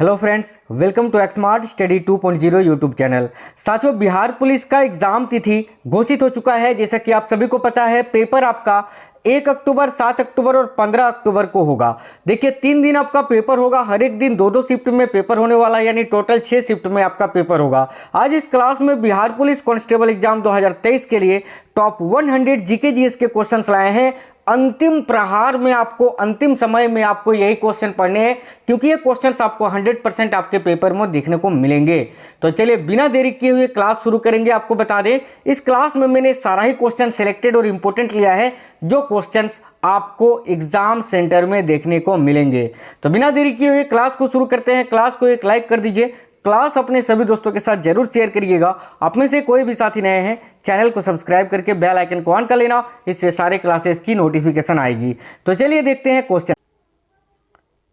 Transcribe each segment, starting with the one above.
Hello friends, welcome to Xmart study 2.0 YouTube channel. साथियों, Bihar police का exam तिथि घोषित हो चुका है। जैसा कि आप सभी को पता है, पेपर आपका 1 अक्टूबर, 7 अक्टूबर और 15 अक्टूबर को होगा। देखिए, 3 दिन आपका पेपर होगा। हर एक दिन 2-2 शिफ्ट में पेपर होने वाला है, यानी टोटल 6 शिफ्ट में आपका पेपर होगा। आज इस क्लास में बिहार पुलिस कांस्टेबल एग्जाम 2023 के लिए टॉप 100 जीके जीएस के क्वेश्चंस लाए हैं। अंतिम प्रहार में आपको, अंतिम समय में आपको यही क्वेश्चन पढ़ने हैं, क्योंकि ये क्वेश्चंस आपको 100% आपके पेपर में देखने को मिलेंगे। तो चलिए बिना देरी किए हुए क्लास शुरू करेंगे। आपको बता दें, इस क्लास में मैंने सारा ही क्वेश्चन सिलेक्टेड और इंपॉर्टेंट लिया है, जो क्वेश्चंस आपको एग्जाम सेंटर में देखने को मिलेंगे। तो बिना देरी किए हुए क्लास को शुरू करते हैं। क्लास को एक लाइक कर दीजिए, क्लास अपने सभी दोस्तों के साथ जरूर शेयर करिएगा। आप में से कोई भी साथी नए हैं, चैनल को सब्सक्राइब करके बेल आइकन को ऑन कर लेना, इससे सारे क्लासेस की नोटिफिकेशन आएगी। तो चलिए देखते हैं क्वेश्चन।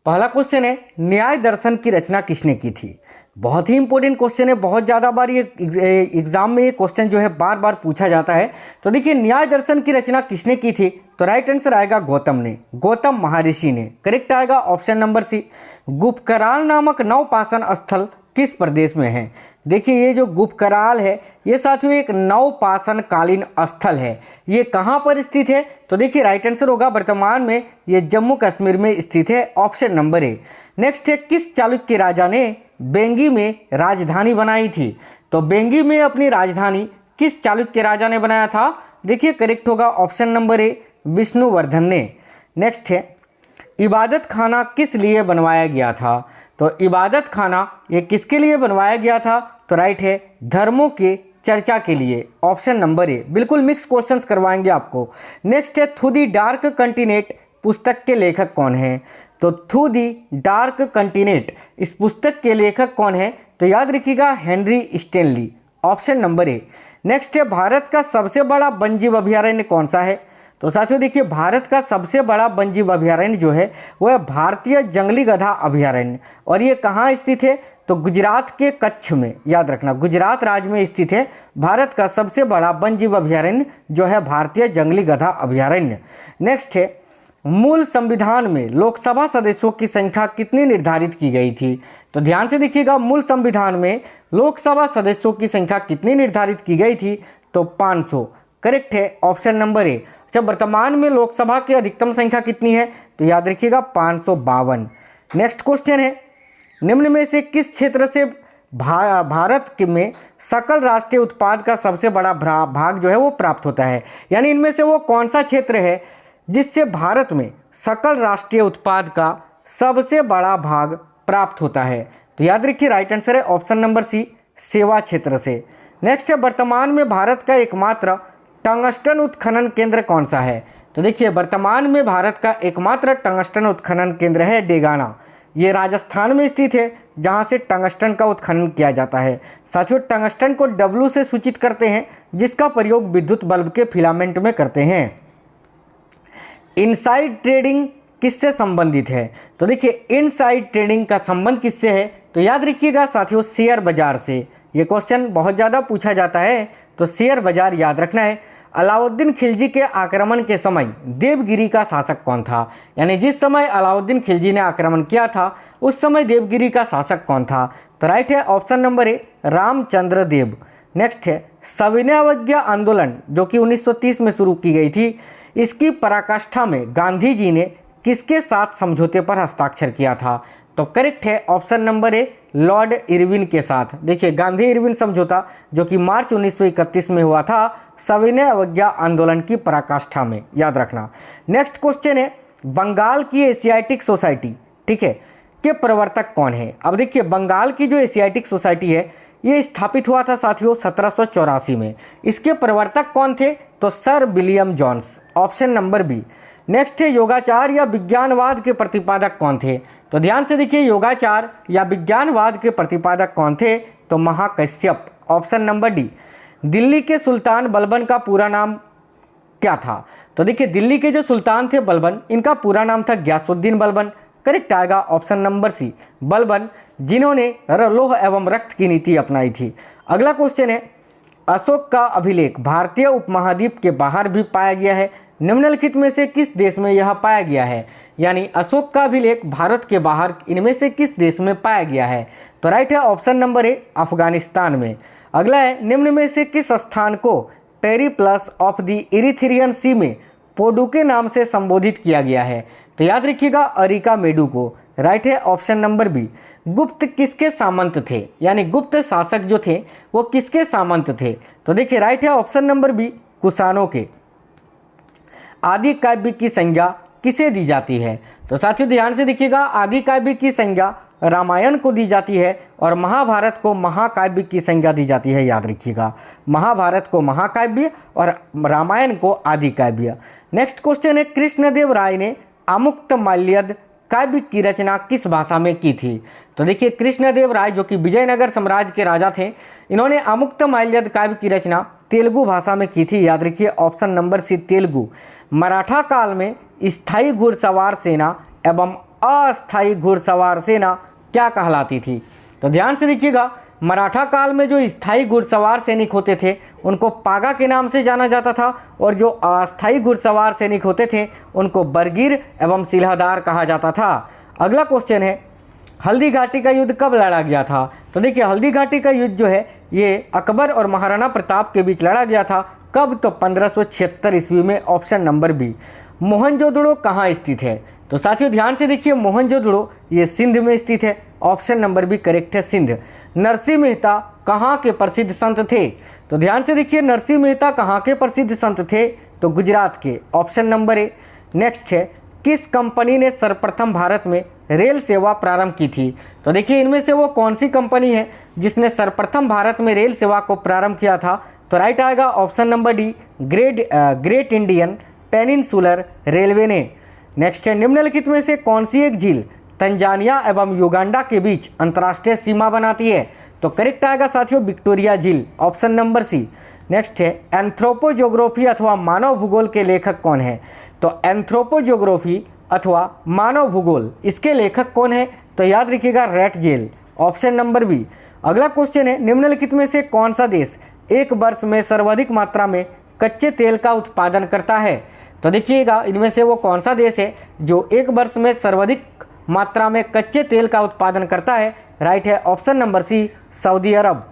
पहला क्वेश्चन है, न्याय दर्शन की रचना किसने की थी? बहुत ही इंपॉर्टेंट क्वेश्चन है। बहुत ज़्यादा बार ये एग्जाम में ये क्वेश्चन जो है बार बार पूछा जाता है। तो देखिए, न्याय दर्शन की रचना किसने की थी? तो राइट आंसर आएगा गौतम ने, गौतम महर्षि ने। करेक्ट आएगा ऑप्शन नंबर सी। गुपकराल नामक नवपाषाण स्थल किस प्रदेश में है? देखिए, ये जो गुपकराल है, ये साथियों एक नवपाषाण कालीन स्थल है। ये कहाँ पर स्थित है? तो देखिए, राइट आंसर होगा वर्तमान में ये जम्मू कश्मीर में स्थित है, ऑप्शन नंबर ए। नेक्स्ट है, किस चालुक्य राजा ने बेंगी में राजधानी बनाई थी? तो बेंगी में अपनी राजधानी किस चालुक्य राजा ने बनाया था? देखिए, करेक्ट होगा ऑप्शन नंबर ए, विष्णुवर्धन ने। नेक्स्ट है, इबादत खाना किस लिए बनवाया गया था? तो इबादत खाना ये किसके लिए बनवाया गया था? तो राइट है, धर्मों के चर्चा के लिए, ऑप्शन नंबर ए। बिल्कुल मिक्स क्वेश्चंस करवाएंगे आपको। नेक्स्ट है, थ्रू दी डार्क कंटिनेंट पुस्तक के लेखक कौन है? तो थ्रू दी डार्क कंटिनेंट इस पुस्तक के लेखक कौन है? तो याद रखिएगा, हेनरी स्टेनली, ऑप्शन नंबर ए। नेक्स्ट है, भारत का सबसे बड़ा वन्यजीव अभयारण्य कौन सा है? तो साथियों देखिए, भारत का सबसे बड़ा वन्यजीव अभयारण्य जो है वो है भारतीय जंगली गधा अभयारण्य। और ये कहाँ स्थित है? तो गुजरात के कच्छ में। याद रखना, गुजरात राज्य में स्थित है भारत का सबसे बड़ा वन्यजीव अभयारण्य जो है भारतीय जंगली गधा अभयारण्य। नेक्स्ट है, मूल संविधान में लोकसभा सदस्यों की संख्या कितनी निर्धारित की गई थी? तो ध्यान से देखिएगा, मूल संविधान में लोकसभा सदस्यों की संख्या कितनी निर्धारित की गई थी? तो 500। करेक्ट है ऑप्शन नंबर ए। अच्छा, वर्तमान में लोकसभा की अधिकतम संख्या कितनी है? तो याद रखिएगा 552। नेक्स्ट क्वेश्चन है, निम्न में से किस क्षेत्र से भारत में सकल राष्ट्रीय उत्पाद का सबसे बड़ा भाग जो है वो प्राप्त होता है? यानी इनमें से वो कौन सा क्षेत्र है जिससे भारत में सकल राष्ट्रीय उत्पाद का सबसे बड़ा भाग प्राप्त होता है? तो याद रखिए, राइट आंसर है ऑप्शन नंबर सी, सेवा क्षेत्र से। नेक्स्ट है, वर्तमान में भारत का एकमात्र टंगस्टन उत्खनन केंद्र कौन सा है? तो देखिए, वर्तमान में भारत का एकमात्र टंगस्टन उत्खनन केंद्र है डेगाना। ये राजस्थान में स्थित है, जहां से टंगस्टन का उत्खनन किया जाता है। साथियों, टंगस्टन को डब्ल्यू से सूचित करते हैं, जिसका प्रयोग विद्युत बल्ब के फिलामेंट में करते हैं। इनसाइड ट्रेडिंग किससे संबंधित है? तो देखिए, इनसाइड ट्रेडिंग का संबंध किससे है? तो याद रखिएगा साथियों, शेयर बाजार से। ये क्वेश्चन बहुत ज़्यादा पूछा जाता है, तो शेयर बाजार याद रखना है। अलाउद्दीन खिलजी के आक्रमण के समय देवगिरी का शासक कौन था? यानी जिस समय अलाउद्दीन खिलजी ने आक्रमण किया था, उस समय देवगिरी का शासक कौन था? तो राइट है option number A, Ramchandra Dev. Next है, सविनय अवज्ञा आंदोलन जो कि 1930 में शुरू की गई थी, इसकी पराकाष्ठा में गांधी जी ने किसके साथ समझौते पर हस्ताक्षर किया था? तो करेक्ट है ऑप्शन नंबर ए, लॉर्ड इरविन के साथ। देखिए, गांधी इरविन समझौता जो कि मार्च 1931 में हुआ था, सविनय अवज्ञा आंदोलन की पराकाष्ठा में, याद रखना। नेक्स्ट क्वेश्चन है, बंगाल की एशियाटिक सोसाइटी, ठीक है, के प्रवर्तक कौन है? अब देखिए, बंगाल की जो एशियाटिक सोसाइटी है, ये स्थापित हुआ था साथियों 1784 में। इसके प्रवर्तक कौन थे? तो sir William Jones, option number B. Next है, योगाचार या विज्ञानवाद के प्रतिपादक कौन थे? तो ध्यान से देखिए, योगाचार या विज्ञानवाद के प्रतिपादक कौन थे? तो Mahakashyapa, option number D. Delhi के सुल्तान बलबन का पूरा नाम क्या था? तो देखिए, दिल्ली के जो सुल्तान थे बलबन, इनका पूरा नाम था गयासुद्दीन बलबन। करेक्ट आएगा ऑप्शन नंबर सी, बलबन, जिन्होंने लौह एवं रक्त की नीति अपनाई थी। अगला क्वेश्चन है, अशोक का अभिलेख भारतीय उपमहाद्वीप के बाहर भी पाया गया है, निम्नलिखित में से किस देश में यह पाया गया है? यानी अशोक का अभिलेख भारत के बाहर इनमें से किस देश में पाया गया है? तो राइट है ऑप्शन नंबर ए, अफगानिस्तान में। अगला है, निम्न में से किस स्थान को पेरिप्लस ऑफ द इरिथ्रियन सी में पोडू के नाम से संबोधित किया गया है? तो याद रखिएगा अरिका मेडू को। राइट है ऑप्शन नंबर बी। गुप्त किसके सामंत थे? यानी गुप्त शासक जो थे वो किसके सामंत थे? तो देखिए राइट है ऑप्शन नंबर बी, कुषाणों के। आदि काव्य की संज्ञा किसे दी जाती है? तो साथियों ध्यान से देखिएगा, आदि काव्य की संज्ञा रामायण को दी जाती है और महाभारत को महाकाव्य की संज्ञा दी जाती है। याद रखिएगा, महाभारत को महाकाव्य और रामायण को आदि काव्य। नेक्स्ट क्वेश्चन है, कृष्णदेव राय ने आमुक्तमाल्यद काव्य की रचना किस भाषा में की थी? तो देखिए कृष्णदेव राय जो कि विजयनगर साम्राज्य के राजा थे, इन्होंने आमुक्तमाल्यद काव्य की रचना तेलुगु भाषा में की थी। याद रखिए option number C, Telugu. Maratha काल में स्थायी घुड़सवार सेना एवं अस्थायी घुड़सवार सेना क्या कहलाती थी? तो ध्यान से देखिएगा, मराठा काल में जो स्थायी घुड़सवार सैनिक होते थे उनको पागा के नाम से जाना जाता था और जो अस्थायी घुड़सवार सैनिक होते थे उनको बरगीर एवं सिलहदार कहा जाता था। अगला क्वेश्चन है, हल्दी घाटी का युद्ध कब लड़ा गया था? तो देखिए हल्दी घाटी का युद्ध जो है ये अकबर और महाराणा प्रताप के बीच लड़ा गया था। कब? तो 1576 ईस्वी में। Option number B. मोहनजोदड़ो कहाँ स्थित है? तो साथियों ध्यान से देखिए, मोहनजोदड़ो ये सिंध में स्थित है। ऑप्शन नंबर बी करेक्ट है, सिंध। नरसिंह मेहता कहाँ के प्रसिद्ध संत थे? तो ध्यान से देखिए, नरसिंह मेहता कहाँ के प्रसिद्ध संत थे? तो गुजरात के। ऑप्शन नंबर ए। नेक्स्ट है, किस कंपनी ने सर्वप्रथम भारत में रेल सेवा प्रारंभ की थी? तो देखिए इनमें से वो कौन सी कंपनी है जिसने सर्वप्रथम भारत में रेल सेवा को प्रारंभ किया था? तो राइट आएगा option number D, great Indian peninsular railway ने। नेक्स्ट है, निम्नलिखित में से कौन सी एक झील तंजानिया एवं युगांडा के बीच अंतर्राष्ट्रीय सीमा बनाती है? तो करेक्ट आएगा साथियों विक्टोरिया झील। ऑप्शन नंबर सी। नेक्स्ट है, एंथ्रोपोज्योग्राफी अथवा मानव भूगोल के लेखक कौन है? तो एंथ्रोपोज्योग्राफी अथवा मानव भूगोल इसके लेखक कौन है? तो याद रखिएगा रैटजेल। Option number B. अगला क्वेश्चन है, निम्नलिखित में से कौन सा देश एक वर्ष में सर्वाधिक मात्रा में कच्चे तेल का उत्पादन करता है? तो देखिएगा इनमें से वो कौन सा देश है जो एक वर्ष में सर्वाधिक मात्रा में कच्चे तेल का उत्पादन करता है? राइट है ऑप्शन नंबर सी, सऊदी अरब।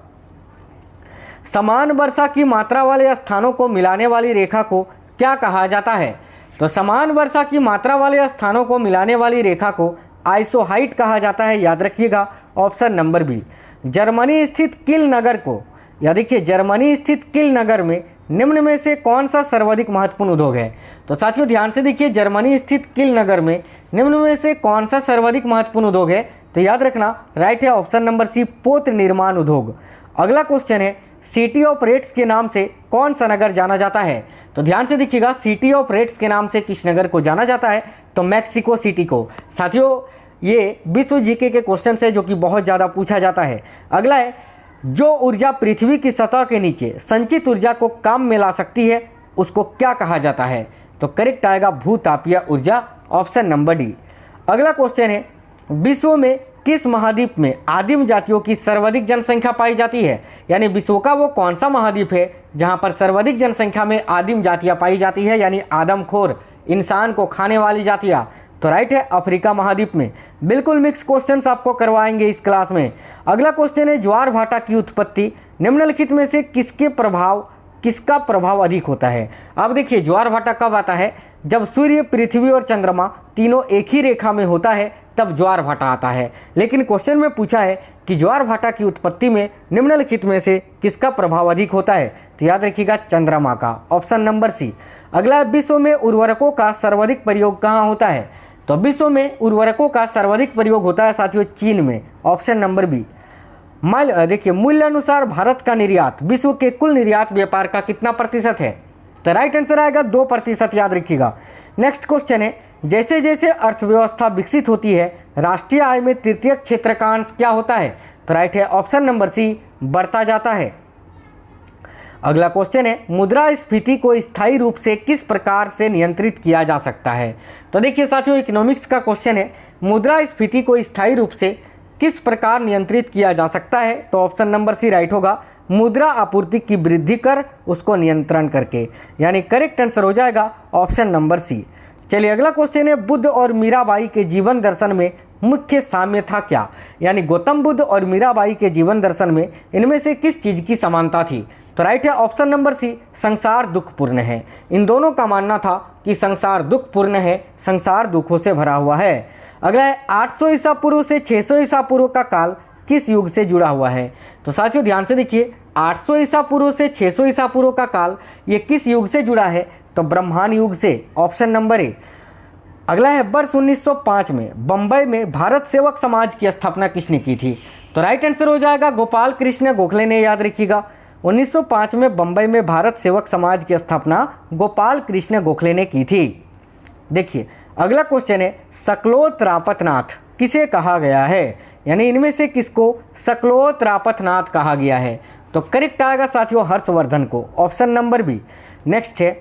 समान वर्षा की मात्रा वाले स्थानों को मिलाने वाली रेखा को क्या कहा जाता है? तो समान वर्षा की मात्रा वाले स्थानों को मिलाने वाली रेखा को आइसोहाइट कहा जाता है। याद रखिएगा ऑप्शन नंबर बी। जर्मनी स्थित किल नगर को, या देखिए जर्मनी स्थित किल नगर में निम्न में से कौन सा सर्वाधिक महत्वपूर्ण उद्योग है? तो साथियों ध्यान से देखिए, जर्मनी स्थित किल नगर में निम्न में से कौन सा सर्वाधिक महत्वपूर्ण उद्योग है? तो याद रखना राइट है ऑप्शन नंबर सी, पोत निर्माण उद्योग। अगला क्वेश्चन है, सिटी ऑफ रेड्स के नाम से कौन सा नगर जाना जाता है? तो ध्यान से देखिएगा, सिटी ऑफ रेड्स के नाम से किस नगर को जाना जाता है? तो मैक्सिको सिटी को। साथियों ये विश्व जीके के क्वेश्चन है जो कि बहुत ज़्यादा पूछा जाता है। अगला है, जो ऊर्जा पृथ्वी की सतह के नीचे संचित ऊर्जा को काम में ला सकती है उसको क्या कहा जाता है? तो करेक्ट आएगा भूतापीय ऊर्जा। Option number D. अगला क्वेश्चन है, विश्व में किस महाद्वीप में आदिम जातियों की सर्वाधिक जनसंख्या पाई जाती है? यानी विश्व का वो कौन सा महाद्वीप है जहां पर सर्वाधिक जनसंख्या में आदिम जातियां पाई जाती है, यानी आदमखोर इंसान को खाने वाली जातियां? तो राइट है अफ्रीका महाद्वीप में। बिल्कुल मिक्स क्वेश्चंस आपको करवाएंगे इस क्लास में। अगला क्वेश्चन है, ज्वार भाटा की उत्पत्ति निम्नलिखित में से किसका प्रभाव अधिक होता है? अब देखिए ज्वार भाटा कब आता है? जब सूर्य, पृथ्वी और चंद्रमा तीनों एक ही रेखा में होता है तब ज्वार भाटा आता है। लेकिन क्वेश्चन में पूछा है कि ज्वार भाटा की उत्पत्ति में निम्नलिखित में से किसका प्रभाव अधिक होता है? तो याद रखिएगा चंद्रमा का। Option number C. अगला, विश्व में उर्वरकों का सर्वाधिक प्रयोग कहाँ होता है? तो विश्व में उर्वरकों का सर्वाधिक प्रयोग होता है साथियों चीन में। Option number B. देखिए मूल्य अनुसार भारत का निर्यात विश्व के कुल निर्यात व्यापार का कितना प्रतिशत है? तो राइट आंसर आएगा 2%। याद रखिएगा। नेक्स्ट क्वेश्चन है, जैसे जैसे अर्थव्यवस्था विकसित होती है राष्ट्रीय आय में तृतीय क्षेत्र का अंश क्या होता है? तो राइट है ऑप्शन नंबर सी, बढ़ता जाता है। अगला क्वेश्चन है, मुद्रास्फीति को स्थायी रूप से किस प्रकार से नियंत्रित किया जा सकता है? तो देखिए साथियों इकोनॉमिक्स का क्वेश्चन है, मुद्रास्फीति को स्थायी रूप से किस प्रकार नियंत्रित किया जा सकता है? तो ऑप्शन नंबर सी राइट होगा, मुद्रा आपूर्ति की वृद्धि कर उसको नियंत्रण करके, यानी करेक्ट आंसर हो जाएगा ऑप्शन नंबर सी। चलिए अगला क्वेश्चन है, बुद्ध और मीराबाई के जीवन दर्शन में मुख्य साम्य था क्या? यानी गौतम बुद्ध और मीराबाई के जीवन दर्शन में इनमें से किस चीज़ की समानता थी? तो राइट है ऑप्शन नंबर सी, संसार दुखपूर्ण है। इन दोनों का मानना था कि संसार दुखपूर्ण है, संसार दुखों से भरा हुआ है। अगला है 800 ईसा पूर्व से 600 ईसा पूर्व का काल किस युग से जुड़ा हुआ है? तो साथियों ध्यान से देखिए, 800 ईसा पूर्व से 600 ईसा पूर्व का काल ये किस युग से जुड़ा है? तो ब्रह्मांड युग से, ऑप्शन नंबर ए। अगला है वर्ष 1905 में बम्बई में भारत सेवक समाज की स्थापना किसने की थी? तो राइट आंसर हो जाएगा गोपाल कृष्ण गोखले ने। याद रखिएगा 1905 में बम्बई में भारत सेवक समाज की स्थापना गोपाल कृष्ण गोखले ने की थी। देखिए अगला क्वेश्चन है, सकलोतरापतनाथ किसे कहा गया है? यानी इनमें से किसको सकलोतरापतनाथ कहा गया है? तो करेक्ट आएगा साथियों हर्षवर्धन को, ऑप्शन नंबर बी। नेक्स्ट है,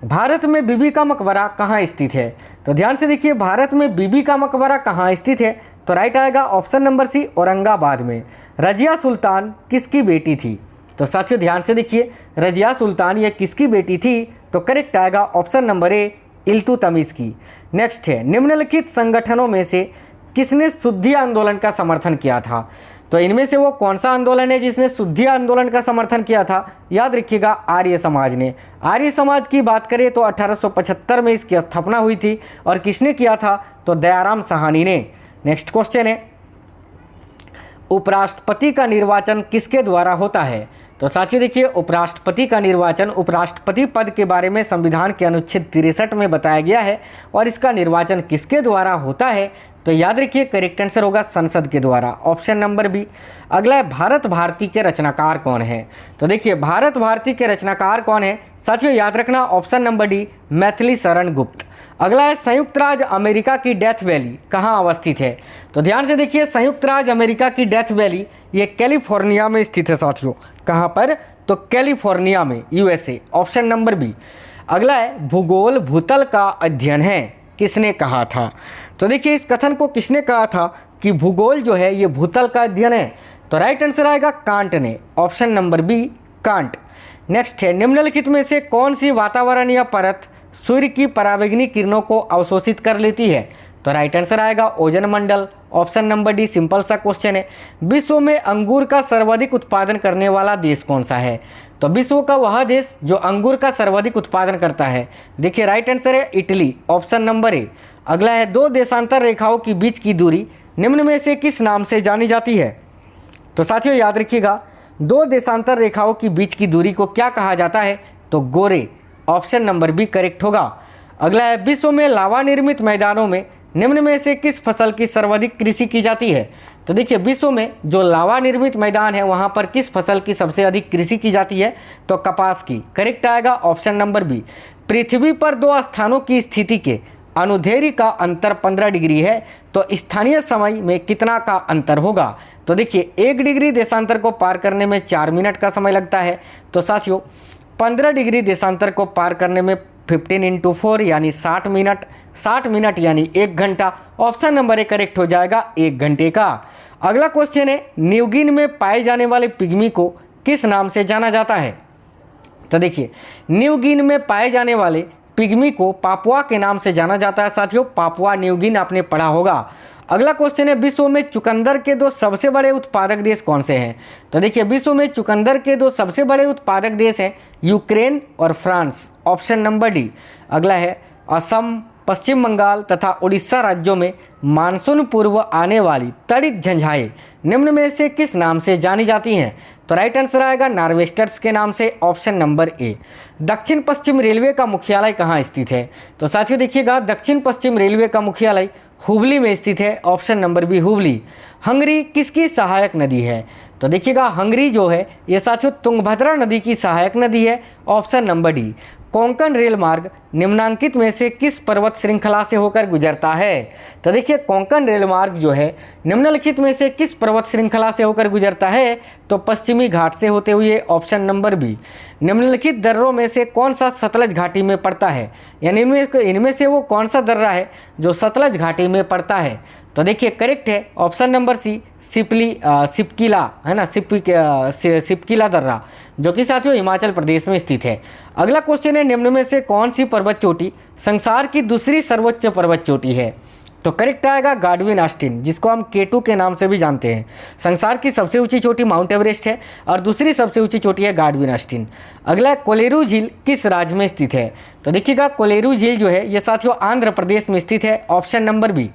भारत में बीबी का मकबरा कहाँ स्थित है? तो ध्यान से देखिए, भारत में बीबी का मकबरा कहाँ स्थित है? तो राइट आएगा ऑप्शन नंबर सी, औरंगाबाद में। रजिया सुल्तान किसकी बेटी थी? तो साथियों ध्यान से देखिए, रजिया सुल्तान ये किसकी बेटी थी? तो करेक्ट आएगा ऑप्शन नंबर ए, इल्तुतमिश की। नेक्स्ट है, निम्नलिखित संगठनों में से किसने शुद्धि आंदोलन का समर्थन किया था? तो इनमें से वो कौन सा आंदोलन है जिसने शुद्धि आंदोलन का समर्थन किया था? याद रखिएगा आर्य समाज ने। आर्य समाज की बात करें तो 1875 में इसकी स्थापना हुई थी और किसने किया था? तो दयाराम साहनी ने। नेक्स्ट क्वेश्चन है, उपराष्ट्रपति का निर्वाचन किसके द्वारा होता है? तो साथियों देखिए, उपराष्ट्रपति का निर्वाचन, उपराष्ट्रपति पद के बारे में संविधान के अनुच्छेद 63 में बताया गया है और इसका निर्वाचन किसके द्वारा होता है? तो याद रखिए करेक्ट आंसर होगा संसद के द्वारा, ऑप्शन नंबर बी। अगला है, भारत भारती के रचनाकार कौन है? तो देखिए भारत भारती के रचनाकार कौन है साथियों? याद रखना option number D, Maithili Sharan Gupt. अगला है, संयुक्त राज्य अमेरिका की डेथ वैली कहाँ अवस्थित है? तो ध्यान से देखिए, संयुक्त राज्य अमेरिका की डेथ वैली ये कैलिफोर्निया में स्थित है साथियों। कहाँ पर? तो कैलिफोर्निया में, यूएसए, ऑप्शन नंबर बी। अगला है, भूगोल भूतल का अध्ययन है किसने कहा था? तो देखिए इस कथन को किसने कहा था कि भूगोल जो है ये भूतल का अध्ययन है? तो राइट आंसर आएगा कांट ने, option number B, Kant. Next है, निम्नलिखित में से कौन सी वातावरणीय परत सूर्य की पराबैंगनी किरणों को अवशोषित कर लेती है? तो राइट आंसर आएगा ओजोन मंडल, ऑप्शन नंबर डी। सिंपल सा क्वेश्चन है। विश्व में अंगूर का सर्वाधिक उत्पादन करने वाला देश कौन सा है? तो विश्व का वह देश जो अंगूर का सर्वाधिक उत्पादन करता है, देखिए राइट आंसर है इटली, ऑप्शन नंबर ए। अगला है, दो देशांतर रेखाओं के बीच की दूरी निम्न में से किस नाम से जानी जाती है? तो साथियों याद रखिएगा, दो देशांतर रेखाओं के बीच की दूरी को क्या कहा जाता है? तो गोरे, ऑप्शन नंबर बी करेक्ट होगा। अगला है, विश्व में लावा निर्मित मैदानों में निम्न में से किस फसल की सर्वाधिक कृषि की जाती है? तो देखिए विश्व में जो लावा निर्मित मैदान है वहाँ पर किस फसल की सबसे अधिक कृषि की जाती है? तो कपास की। करेक्ट आएगा ऑप्शन नंबर बी। पृथ्वी पर दो स्थानों की स्थिति के अनुदैर्ध्य का अंतर 15 डिग्री है, तो स्थानीय समय में कितना का अंतर होगा? तो देखिए 1 डिग्री देशांतर को पार करने में 4 मिनट का समय लगता है, तो साथियों 15 डिग्री देशांतर को पार करने में 15 × 4 यानी 60 मिनट, 60 मिनट यानी 1 घंटा, ऑप्शन नंबर ए करेक्ट हो जाएगा 1 घंटे का। अगला क्वेश्चन है, न्यूगिन में पाए जाने वाले पिग्मी को किस नाम से जाना जाता है? तो देखिए न्यूगिन में पाए जाने वाले पिग्मी को पापुआ के नाम से जाना जाता है साथियों, पापुआ न्यूगिन आपने पढ़ा होगा। अगला क्वेश्चन है, विश्व में चुकंदर के दो सबसे बड़े उत्पादक देश कौन से हैं? तो देखिए विश्व में चुकंदर के दो सबसे बड़े उत्पादक देश हैं यूक्रेन और फ्रांस, ऑप्शन नंबर डी। अगला है, असम, पश्चिम बंगाल तथा उड़ीसा राज्यों में मानसून पूर्व आने वाली तड़ित झंझाएं निम्न में से किस नाम से जानी जाती हैं? तो राइट आंसर आएगा नार्वेस्टर्स के नाम से, ऑप्शन नंबर ए। दक्षिण पश्चिम रेलवे का मुख्यालय कहाँ स्थित है? तो साथियों देखिएगा दक्षिण पश्चिम रेलवे का मुख्यालय हुबली में स्थित है, ऑप्शन नंबर बी हुबली। हंगरी किसकी सहायक नदी है? तो देखिएगा हंगरी जो है ये साथियों तुंगभद्रा नदी की सहायक नदी है, option number D. Konkan rail मार्ग निम्नांकित में से किस पर्वत श्रृंखला से होकर गुजरता है? तो देखिए कोंकण रेल मार्ग जो है निम्नलिखित में से किस पर्वत श्रृंखला से होकर गुजरता है? तो पश्चिमी घाट से होते हुए, ऑप्शन नंबर बी। निम्नलिखित दर्रों में से कौन सा सतलज घाटी में पड़ता है? यानी इनमें से वो कौन सा दर्रा है जो सतलज घाटी में पड़ता है? तो देखिए करेक्ट है ऑप्शन नंबर सी, सिपकिला है ना, सिपकिला दर्रा, जो कि साथियों हिमाचल प्रदेश में स्थित है। अगला क्वेश्चन है, निम्न में से कौन सी पर्वत पर्वत चोटी संसार की दूसरी सर्वोच्च पर्वत चोटी है? तो करेक्ट आएगा गाडविन ऑस्टिन, जिसको हम K2 के नाम से भी जानते हैं। संसार की सबसे ऊंची चोटी माउंट एवरेस्ट है और दूसरी सबसे ऊंची चोटी है गाडविन ऑस्टिन। अगला कोलेरू झील किस राज्य में स्थित है? तो देखिएगा कोलेरू झील जो है ये साथियों आंध्र प्रदेश में स्थित है, ऑप्शन नंबर बी।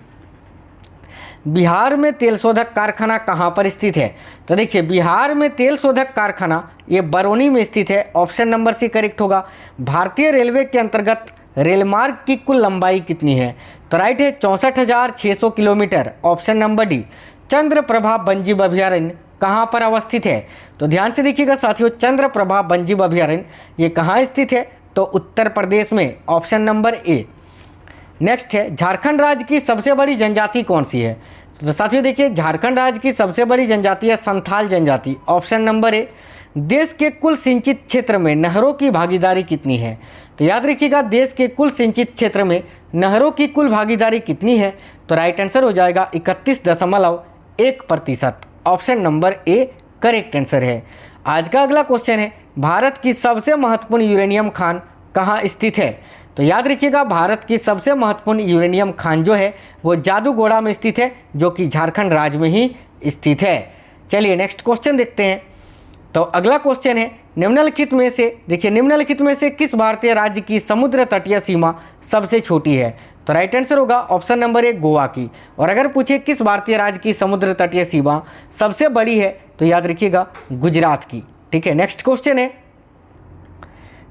बिहार में तेल शोधक कारखाना कहाँ पर स्थित है? तो देखिए बिहार में तेल शोधक कारखाना ये बरौनी में स्थित है, ऑप्शन नंबर सी करेक्ट होगा। भारतीय रेलवे के अंतर्गत रेलमार्ग की कुल लंबाई कितनी है? तो राइट है 64,600 kilometre, option number D. Chandraprabha वन्यजीव अभयारण्य कहाँ पर अवस्थित है? तो ध्यान से देखिएगा साथियों, चंद्रप्रभा वन्यजीव अभयारण्य ये कहाँ स्थित है? तो उत्तर प्रदेश में, ऑप्शन नंबर ए। नेक्स्ट है झारखंड राज्य की सबसे बड़ी जनजाति कौन सी है? तो साथियों देखिए झारखंड राज्य की सबसे बड़ी जनजाति है संथाल जनजाति, ऑप्शन नंबर ए। देश के कुल सिंचित क्षेत्र में नहरों की भागीदारी कितनी है? तो याद रखिएगा देश के कुल सिंचित क्षेत्र में नहरों की कुल भागीदारी कितनी है? तो राइट आंसर हो जाएगा 31.1%, option number A correct answer है। आज का अगला क्वेश्चन है भारत की सबसे महत्वपूर्ण यूरेनियम खान कहाँ स्थित है? तो याद रखिएगा भारत की सबसे महत्वपूर्ण यूरेनियम खान जो है वो जादूगोड़ा में स्थित है, जो कि झारखंड राज्य में ही स्थित है। चलिए नेक्स्ट क्वेश्चन देखते हैं। तो अगला क्वेश्चन है निम्नलिखित में से, देखिए निम्नलिखित में से किस भारतीय राज्य की समुद्र तटीय सीमा सबसे छोटी है? तो राइट आंसर होगा ऑप्शन नंबर ए गोवा की। और अगर पूछे किस भारतीय राज्य की समुद्र तटीय सीमा सबसे बड़ी है तो याद रखिएगा गुजरात की। ठीक है, नेक्स्ट क्वेश्चन है,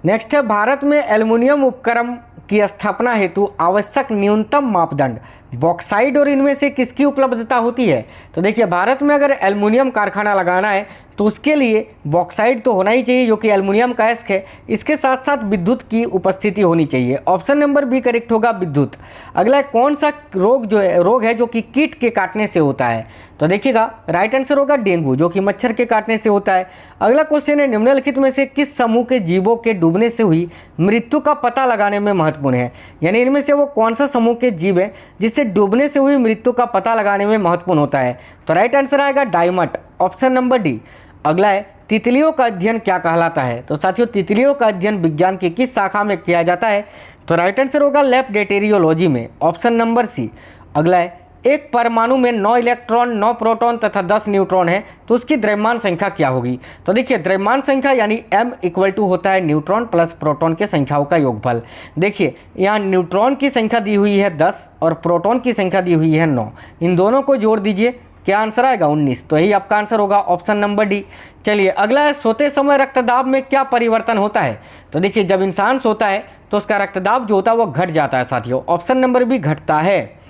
नेक्स्ट है भारत में एल्युमिनियम उपकरण की स्थापना हेतु आवश्यक न्यूनतम मापदंड बॉक्साइट और इनमें से किसकी उपलब्धता होती है? तो देखिए भारत में अगर एल्युमिनियम कारखाना लगाना है तो उसके लिए बॉक्साइट तो होना ही चाहिए जो कि एल्युमिनियम का अयस्क है, इसके साथ साथ विद्युत की उपस्थिति होनी चाहिए, ऑप्शन नंबर बी करेक्ट होगा विद्युत। अगला कौन सा रोग है जो कि कीट के काटने से होता है? तो देखिएगा राइट आंसर होगा डेंगू, जो कि मच्छर के काटने से होता है। अगला क्वेश्चन है निम्नलिखित में से किस समूह के जीवों के डूबने से हुई मृत्यु का पता लगाने में महत्वपूर्ण है? यानी इनमें से वो कौन सा समूह के जीव है जिससे डूबने से हुई मृत्यु का पता लगाने में महत्वपूर्ण होता है? तो राइट आंसर आएगा डायमट, ऑप्शन नंबर डी। अगला है तितलियों का अध्ययन क्या कहलाता है? तो साथियों तितलियों का अध्ययन विज्ञान की किस शाखा में किया जाता है? तो राइट आंसर होगा लेप्डेटेरियोलॉजी में, ऑप्शन नंबर सी। अगला है एक परमाणु में 9 इलेक्ट्रॉन 9 प्रोटॉन तथा 10 न्यूट्रॉन है तो उसकी द्रव्यमान संख्या क्या होगी? तो देखिए द्रव्यमान संख्या यानी m इक्वल टू होता है न्यूट्रॉन प्लस प्रोटॉन के संख्याओं का योगफल। देखिए यहाँ न्यूट्रॉन की संख्या दी हुई है 10 और प्रोटॉन की संख्या दी हुई है 9, इन दोनों को जोड़ दीजिए, क्या आंसर आएगा 19। तो यही आपका आंसर होगा ऑप्शन नंबर डी। चलिए अगला है सोते समय रक्तदाब में क्या परिवर्तन होता है? तो देखिए जब इंसान सोता है तो उसका रक्तदाब जो होता है वो घट जाता है साथियों, ऑप्शन नंबर बी घटता है।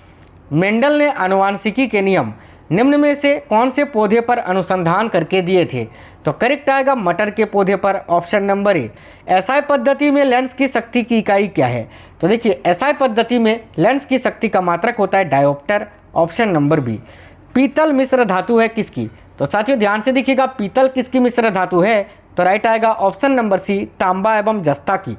मेंडल ने आनुवांशिकी के नियम निम्न में से कौन से पौधे पर अनुसंधान करके दिए थे? तो करेक्ट आएगा मटर के पौधे पर, ऑप्शन नंबर ए। एसआई पद्धति में लेंस की शक्ति की इकाई क्या है? तो देखिए एसआई पद्धति में लेंस की शक्ति का मात्रक होता है डायोप्टर, ऑप्शन नंबर बी। पीतल मिश्र धातु है किसकी? तो साथियों ध्यान से देखिएगा पीतल किसकी मिश्र धातु है? तो राइट आएगा ऑप्शन नंबर सी तांबा एवं जस्ता की।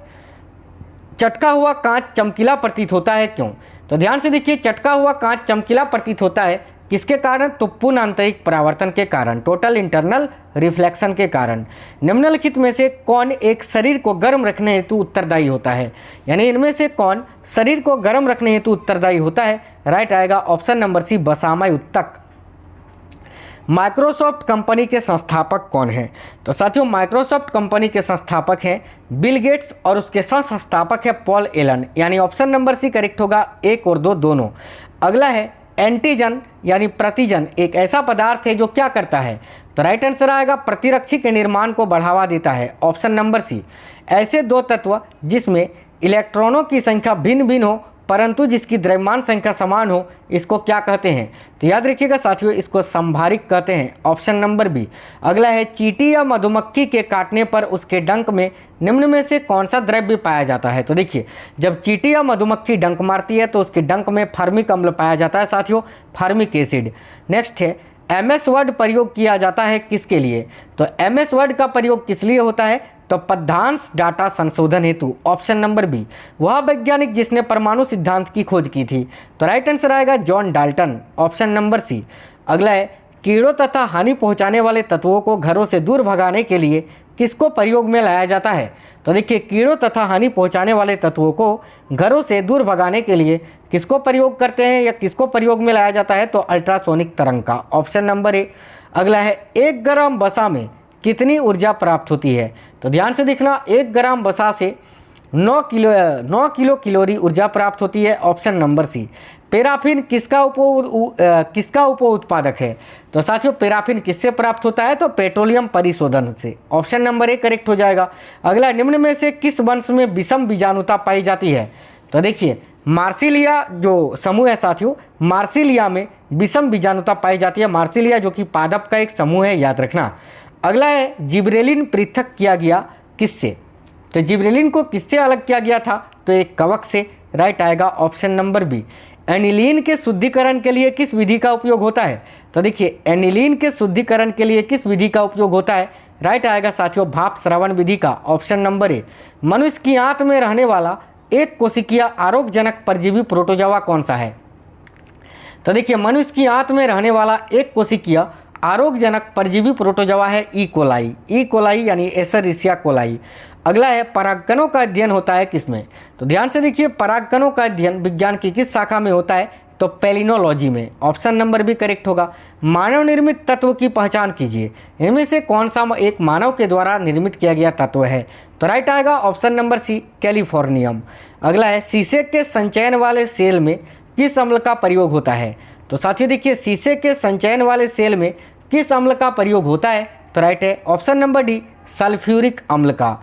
चटका हुआ कांच चमकीला प्रतीत होता है क्यों? तो ध्यान से देखिए चटका हुआ कांच चमकीला प्रतीत होता है किसके कारण? तो पूर्ण आंतरिक परावर्तन के कारण, टोटल इंटरनल रिफ्लेक्शन के कारण। निम्नलिखित में से कौन एक शरीर को गर्म रखने हेतु उत्तरदायी होता है? यानी इनमें से कौन शरीर को गर्म रखने हेतु उत्तरदायी होता है? राइट आएगा ऑप्शन नंबर सी बसामय उत्तक। माइक्रोसॉफ्ट कंपनी के संस्थापक कौन हैं? तो साथियों माइक्रोसॉफ्ट कंपनी के संस्थापक हैं बिल गेट्स और उसके सह संस्थापक है पॉल एलन, यानी ऑप्शन नंबर सी करेक्ट होगा, 1 और 2 दोनों। अगला है एंटीजन यानी प्रतिजन एक ऐसा पदार्थ है जो क्या करता है? तो राइट आंसर आएगा प्रतिरक्षी के निर्माण को बढ़ावा देता है, ऑप्शन नंबर सी। ऐसे दो तत्व जिसमें इलेक्ट्रॉनों की संख्या भिन्न भिन्न हो परंतु जिसकी द्रव्यमान संख्या समान हो इसको क्या कहते हैं? तो याद रखिएगा साथियों इसको संभारिक कहते हैं, ऑप्शन नंबर बी। अगला है चींटी या मधुमक्खी के काटने पर उसके डंक में निम्न में से कौन सा द्रव्य पाया जाता है? तो देखिए जब चींटी या मधुमक्खी डंक मारती है तो उसके डंक में फॉर्मिक अम्ल पाया जाता है साथियों, फॉर्मिक एसिड। नेक्स्ट है एमएस वर्ड प्रयोग किया जाता है किसके लिए? तो एमएस वर्ड का प्रयोग किस लिए होता है? तो पदांश डाटा संशोधन हेतु, ऑप्शन नंबर बी। वह वैज्ञानिक जिसने परमाणु सिद्धांत की खोज की थी? तो राइट आंसर आएगा John Dalton, option number C. अगला है कीड़ों तथा हानि पहुंचाने वाले तत्वों को घरों से दूर भगाने के लिए किसको प्रयोग में लाया जाता है? तो देखिए, कीड़ों तथा हानि पहुंचाने वाले तत्वों को घरों से दूर भगाने के लिए किसको प्रयोग करते हैं या किसको प्रयोग में लाया जाता है? तो अल्ट्रासोनिक तरंग का, ऑप्शन नंबर ए। अगला है, 1 ग्राम वसा में कितनी ऊर्जा प्राप्त होती है? तो ध्यान से देखना, 1 ग्राम वसा से 9 किलो कैलोरी ऊर्जा प्राप्त होती है, ऑप्शन नंबर सी। पैराफिन किसका उप उत्पादक है? तो साथियों, पैराफिन किससे प्राप्त होता है? तो पेट्रोलियम परिशोधन से, ऑप्शन नंबर ए करेक्ट हो जाएगा। अगला, निम्न में से किस वंश में विषम बीजाणुता पाई जाती है? तो देखिए, मार्सिलिया जो समूह है साथियों, मार्सिलिया में विषम बीजाणुता पाई जाती है। मार्सिलिया जो कि पादप का एक समूह है, याद रखना। अगला है, जिब्रेलिन पृथक किया गया किससे? तो जिब्रेलिन को किससे अलग किया गया था? तो एक कवक से, राइट आएगा ऑप्शन नंबर बी। एनिलीन के शुद्धिकरण के लिए किस विधि का उपयोग होता है? तो देखिए, एनिलीन के शुद्धिकरण के लिए किस विधि का उपयोग होता है? राइट आएगा साथियों, भाप श्रवण विधि का, ऑप्शन नंबर ए। मनुष्य की आंत में रहने वाला एक कोशिकीय आरोग्यजनक परजीवी प्रोटोजोआ कौन सा है? तो देखिए, मनुष्य की आंत में रहने वाला एक कोशिकीय आरोग्यजनक परजीवी प्रोटोजोआ है ई कोलाई यानी एसरिसिया कोलाई। अगला है, परागकणों का अध्ययन होता है किसमें? तो ध्यान से देखिए, परागकणों का अध्ययन विज्ञान की किस शाखा में होता है? तो पेलिनोलॉजी में, ऑप्शन नंबर भी करेक्ट होगा। मानव निर्मित तत्व की पहचान कीजिए, इनमें से कौन सा एक मानव के द्वारा निर्मित किया गया तत्व है? तो राइट आएगा ऑप्शन नंबर सी, कैलिफोर्नियम। अगला है, शीशे के संचयन वाले सेल में किस अम्ल का प्रयोग होता है? तो साथियों देखिए, शीशे के संचयन वाले सेल में किस अम्ल का प्रयोग होता है? तो राइट है ऑप्शन नंबर डी, सल्फ्यूरिक अम्ल का।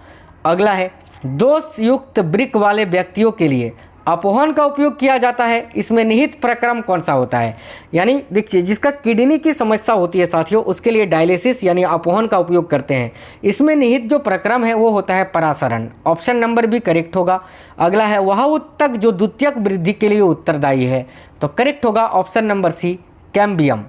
अगला है, दोष युक्त वृक्क वाले व्यक्तियों के लिए अपोहन का उपयोग किया जाता है, इसमें निहित प्रक्रम कौन सा होता है? यानी देखिए, जिसका किडनी की समस्या होती है साथियों, उसके लिए डायलिसिस यानी अपोहन का उपयोग करते हैं। इसमें निहित जो प्रक्रम है वो होता है परासरण, ऑप्शन नंबर भी करेक्ट होगा। अगला है, वह उत्तक जो द्वितीयक वृद्धि के लिए उत्तरदायी है, तो करेक्ट होगा ऑप्शन नंबर सी, कैम्बियम।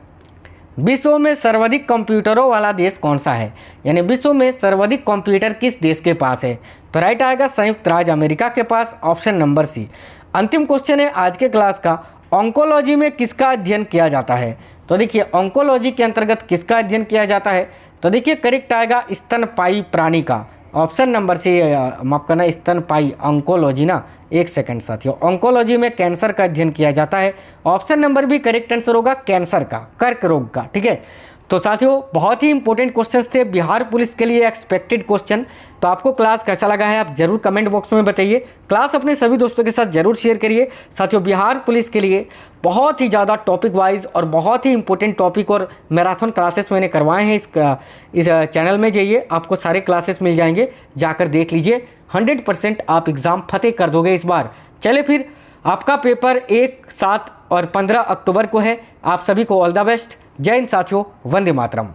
विश्व में सर्वाधिक कंप्यूटरों वाला देश कौन सा है? यानी विश्व में सर्वाधिक कंप्यूटर किस देश के पास है? तो राइट आएगा संयुक्त राज्य अमेरिका के पास, ऑप्शन नंबर सी। अंतिम क्वेश्चन है आज के क्लास का, ऑन्कोलॉजी में किसका अध्ययन किया जाता है? तो देखिए, ऑन्कोलॉजी के अंतर्गत किसका अध्ययन किया जाता है? तो देखिए, करेक्ट आएगा स्तनपायी प्राणी का, ऑप्शन नंबर से, माफ करना, स्तनपायी, ऑन्कोलॉजी ना, एक सेकंड साथियों, ऑन्कोलॉजी में कैंसर का अध्ययन किया जाता है, ऑप्शन नंबर भी करेक्ट आंसर होगा, कैंसर का, कर्क रोग का। ठीक है, तो साथियों बहुत ही इंपॉर्टेंट क्वेश्चंस थे बिहार पुलिस के लिए, एक्सपेक्टेड क्वेश्चन। तो आपको क्लास कैसा लगा है आप जरूर कमेंट बॉक्स में बताइए। क्लास अपने सभी दोस्तों के साथ जरूर शेयर करिए। साथियों, बिहार पुलिस के लिए बहुत ही ज़्यादा टॉपिक वाइज और बहुत ही इंपॉर्टेंट टॉपिक और मैराथन क्लासेस मैंने करवाए हैं। इस चैनल में जाइए, आपको सारे क्लासेस मिल जाएंगे, जाकर देख लीजिए। 100% आप एग्ज़ाम फतेह कर दोगे इस बार। चले फिर, आपका पेपर 1, 7 और 15 अक्टूबर को है। आप सभी को ऑल द बेस्ट। जय हिंद साथियों, वंदे मातरम।